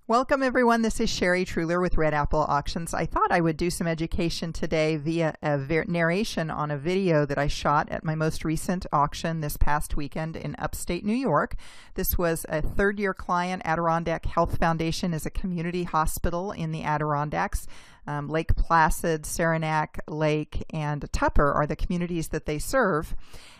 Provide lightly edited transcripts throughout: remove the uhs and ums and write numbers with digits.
Welcome everyone, this is Sherry Truhlar with Red Apple Auctions. I thought I would do some education today via a narration on a video that I shot at my most recent auction this past weekend in upstate New York. This was a third-year client. Adirondack Health Foundation is a community hospital in the Adirondacks. Lake Placid, Saranac Lake, and Tupper are the communities that they serve.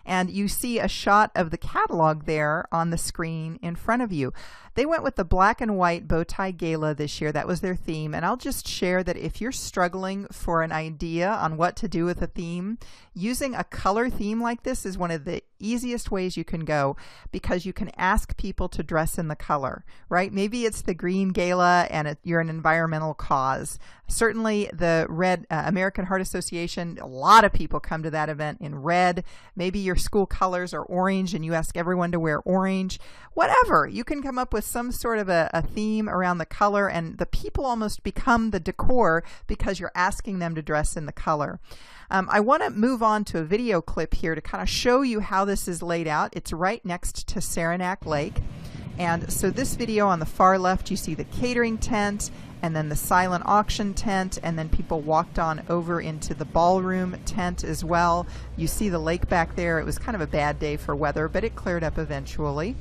And you see a shot of the catalog there on the screen in front of you. They went with the black and white bow tie gala this year. That was their theme. And I'll just share that if you're struggling for an idea on what to do with a theme, using a color theme like this is one of the easiest ways you can go, because you can ask people to dress in the color, right? Maybe it's the green gala and you're an environmental cause. Certainly the red American Heart Association, a lot of people come to that event in red. Maybe your school colors are orange and you ask everyone to wear orange. Whatever, you can come up with some sort of a theme around the color, and the people almost become the decor because you're asking them to dress in the color. I want to move on to a video clip here to kind of show you how this is laid out. It's right next to Saranac Lake. And so this video on the far left, you see the catering tent and then the silent auction tent, and then people walked on over into the ballroom tent as well. You see the lake back there. It was kind of a bad day for weather, but it cleared up eventually.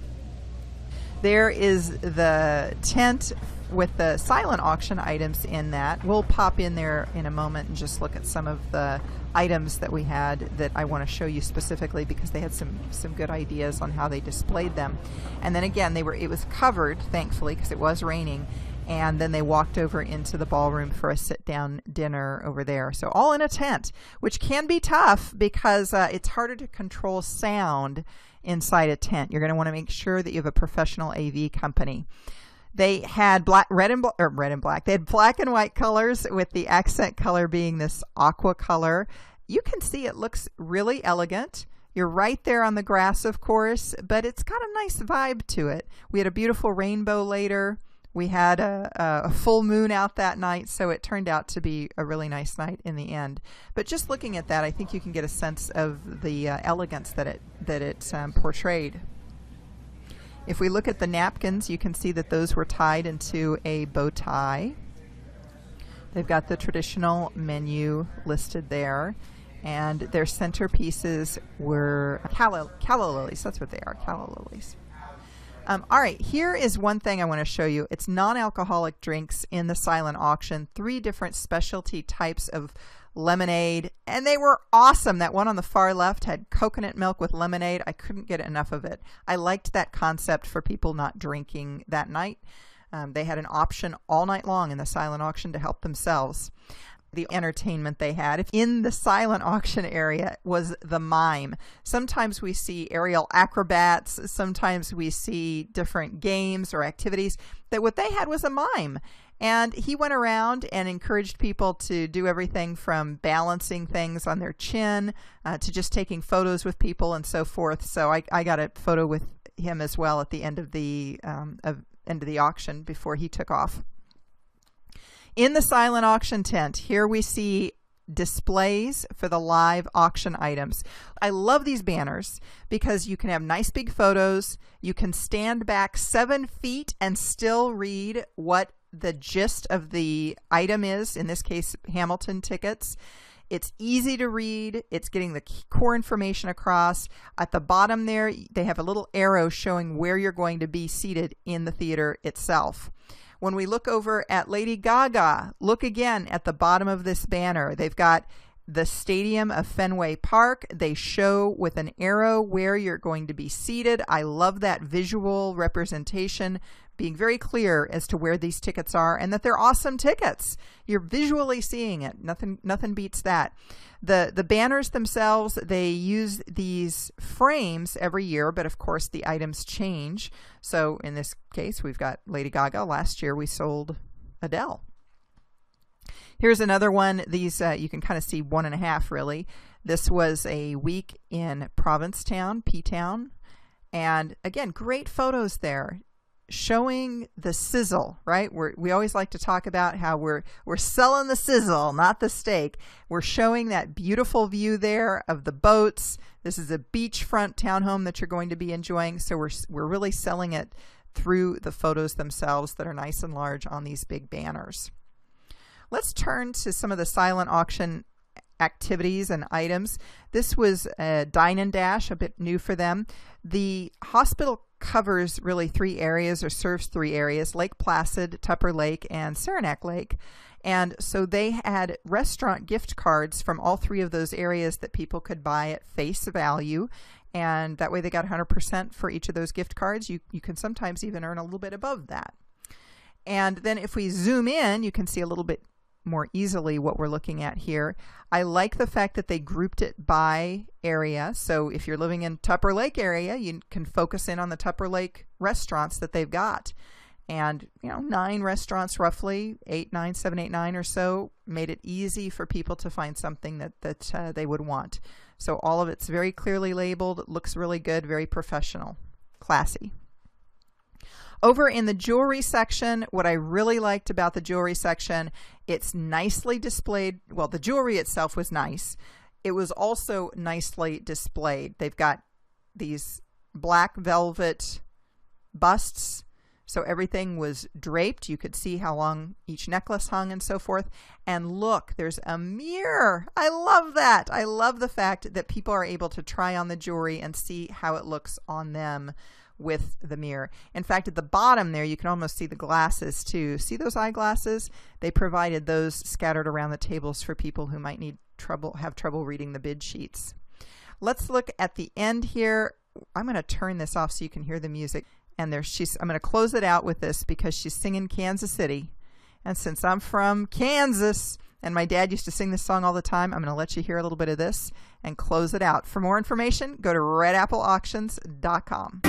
There is the tent with the silent auction items in that. We'll pop in there in a moment and just look at some of the items that we had that I want to show you specifically, because they had some good ideas on how they displayed them. And then again, it was covered, thankfully, because it was raining. And then they walked over into the ballroom for a sit-down dinner over there. So all in a tent, which can be tough because it's harder to control sound inside a tent. You're going to want to make sure that you have a professional AV company. They had red and black. They had black and white colors, with the accent color being this aqua color. You can see it looks really elegant. You're right there on the grass, of course, but it's got a nice vibe to it. We had a beautiful rainbow later. We had a full moon out that night, so it turned out to be a really nice night in the end. But just looking at that, I think you can get a sense of the elegance that it portrayed. If we look at the napkins, you can see that those were tied into a bow tie. They've got the traditional menu listed there, and their centerpieces were calla lilies. That's what they are, calla lilies. All right, here is one thing I want to show you. It's non-alcoholic drinks in the silent auction. 3 different specialty types of lemonade, and they were awesome. That one on the far left had coconut milk with lemonade. I couldn't get enough of it. I liked that concept for people not drinking that night. They had an option all night long in the silent auction to help themselves. The entertainment they had in the silent auction area was the mime. Sometimes we see aerial acrobats, sometimes we see different games or activities. That what they had was a mime. And he went around and encouraged people to do everything from balancing things on their chin to just taking photos with people and so forth. So I got a photo with him as well at the end of the auction before he took off. In the silent auction tent, here we see displays for the live auction items. I love these banners because you can have nice big photos. You can stand back 7 feet and still read what the gist of the item is, in this case, Hamilton tickets. It's easy to read. It's getting the core information across. At the bottom there, they have a little arrow showing where you're going to be seated in the theater itself. When we look over at Lady Gaga, look again at the bottom of this banner. They've got the stadium of Fenway Park. They show with an arrow where you're going to be seated. I love that visual representation, being very clear as to where these tickets are and that they're awesome tickets. You're visually seeing it. Nothing beats that. The banners themselves, they use these frames every year, but of course the items change. So in this case, we've got Lady Gaga. Last year we sold Adele. Here's another one. These you can kind of see 1.5 really. This was a week in Provincetown, P-Town. And again, great photos there, showing the sizzle, right? We always like to talk about how we're selling the sizzle, not the steak. We're showing that beautiful view there of the boats. This is a beachfront townhome that you're going to be enjoying. So we're really selling it through the photos themselves that are nice and large on these big banners. Let's turn to some of the silent auction activities and items. This was Dine and Dash, a bit new for them. The hospital covers really 3 areas, or serves 3 areas: Lake Placid, Tupper Lake, and Saranac Lake. And so they had restaurant gift cards from all 3 of those areas that people could buy at face value. And that way they got 100% for each of those gift cards. You can sometimes even earn a little bit above that. And then if we zoom in, you can see a little bit more easily what we're looking at here. I like the fact that they grouped it by area. So if you're living in Tupper Lake area, you can focus in on the Tupper Lake restaurants that they've got. And 9 restaurants roughly, 8, 9, 7, 8, 9 or so, made it easy for people to find something that they would want. So all of it's very clearly labeled, looks really good, very professional, classy. Over in the jewelry section, what I really liked about the jewelry section, it's nicely displayed. Well, the jewelry itself was nice. It was also nicely displayed. They've got these black velvet busts, so everything was draped. You could see how long each necklace hung and so forth. And look, there's a mirror. I love that. I love the fact that people are able to try on the jewelry and see how it looks on them with the mirror. In fact, at the bottom there, you can almost see the glasses too. See those eyeglasses? They provided those scattered around the tables for people who might have trouble reading the bid sheets. Let's look at the end here. I'm going to turn this off so you can hear the music. And I'm going to close it out with this because she's singing Kansas City. And since I'm from Kansas and my dad used to sing this song all the time, I'm going to let you hear a little bit of this and close it out. For more information, go to redappleauctions.com.